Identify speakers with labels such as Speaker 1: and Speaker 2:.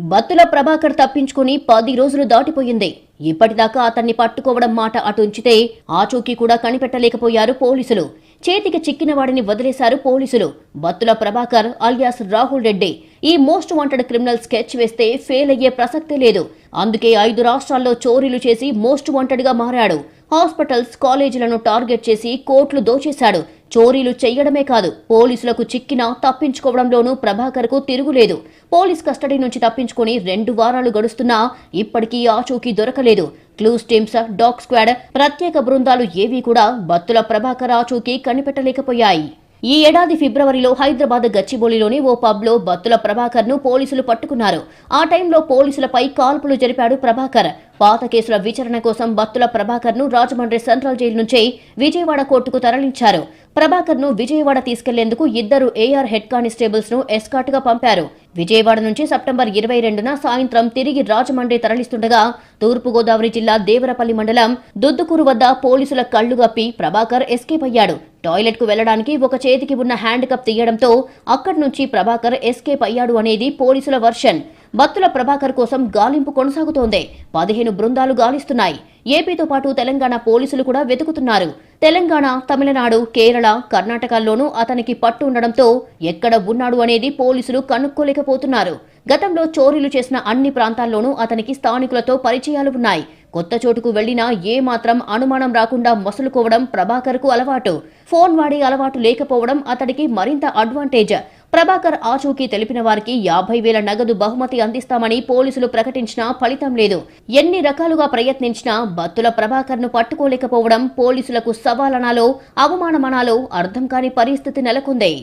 Speaker 1: బత్తుల ప్రభాకర్ తప్పించుకుని 10 రోజులు దాటిపోయింది. ఇప్పటిదాకా అతన్ని పట్టుకోవడం మాట అటుంచితే ఆచూకీ కూడా కనిపెట్టలేకపోయారు పోలీసులు. చేతికి చిక్కిన వాడిని వదిలేశారు పోలీసులు. బత్తుల ప్రభాకర్ అలియాస్ రాహుల్ రెడ్డి ఈ మోస్ట్ వాంటెడ్ క్రిమినల్ స్కెచ్ వేస్తే ఫెయిల్ అయ్యే ప్రసక్తే లేదు. అందుకే 5 రాష్ట్రాల్లో చోరీలు చేసి మోస్ట్ వాంటెడ్ గా మారాడు. హాస్పిటల్స్, కాలేజీలను టార్గెట్ చేసి కోట్లు దోచేశాడు. చోరీలు చెయ్యడమే కాదు, పోలీసులకు చిక్కినా తప్పించుకోవడంలోనూ ప్రభాకర్ కు తిరుగులేదు. పోలీస్ కస్టడీ నుంచి తప్పించుకుని 2 వారాలు గడుస్తున్నా ఇప్పటికీ ఆచూకీ దొరకలేదు. క్లూస్ టీమ్స్, డాగ్ స్క్వాడ్, ప్రత్యేక బృందాలు ఏవీ కూడా బత్తుల ప్రభాకర్ ఆచూకీ కనిపెట్టలేకపోయాయి. ఈ ఏడాది ఫిబ్రవరిలో హైదరాబాద్ గచ్చిబౌలిలోని ఓ పబ్ లో బత్తుల ప్రభాకర్ ను పోలీసులు పట్టుకున్నారు. ఆ టైంలో పోలీసులపై కాల్పులు జరిపాడు ప్రభాకర్. పాత కేసుల విచారణ కోసం బత్తుల ప్రభాకర్ ను రాజమండ్రి సెంట్రల్ జైలు నుంచి విజయవాడ కోర్టుకు తరలించారు. ప్రభాకర్ ను విజయవాడ తీసుకెళ్లేందుకు 2 ఏఆర్ హెడ్ కానిస్టేబుల్స్ ను ఎస్కాట్ గా పంపారు. విజయవాడ నుంచి సెప్టెంబర్ 22న సాయంత్రం తిరిగి రాజమండ్రి తరలిస్తుండగా తూర్పుగోదావరి జిల్లా దేవరపల్లి మండలం దుద్దుకూరు వద్ద పోలీసుల కళ్లు గప్పి ప్రభాకర్ ఎస్కేప్ అయ్యాడు. టాయిలెట్ కు వెళ్లడానికి ఒక చేతికి ఉన్న హ్యాండ్ కప్ తీయడంతో అక్కడి నుంచి ప్రభాకర్ ఎస్కేప్ అయ్యాడు అనేది పోలీసుల వర్షన్. బత్తుల ప్రభాకర్ కోసం గాలింపు కొనసాగుతోంది. 15 బృందాలు గాలిస్తున్నాయి. ఏపీతో పాటు తెలంగాణ పోలీసులు కూడా వెతుకుతున్నారు. తెలంగాణ, తమిళనాడు, కేరళ, కర్ణాటకల్లోనూ అతనికి పట్టు ఉండడంతో ఎక్కడ ఉన్నాడు అనేది పోలీసులు కనుక్కోలేకపోతున్నారు. గతంలో చోరీలు చేసిన అన్ని ప్రాంతాల్లోనూ అతనికి స్థానికులతో పరిచయాలు ఉన్నాయి. కొత్త చోటుకు వెళ్లినా ఏ మాత్రం అనుమానం రాకుండా మసులుకోవడం ప్రభాకర్ కు అలవాటు. ఫోన్ వాడే అలవాటు లేకపోవడం అతడికి మరింత అడ్వాంటేజ్. ప్రభాకర్ ఆచూకీ తెలిపిన వారికి 50,000 నగదు బహుమతి అందిస్తామని పోలీసులు ప్రకటించినా ఫలితం లేదు. ఎన్ని రకాలుగా ప్రయత్నించినా బత్తుల ప్రభాకర్ ను పట్టుకోలేకపోవడం పోలీసులకు సవాలనాలో అవమానమనాలో అర్థం కాని పరిస్థితి నెలకొంది.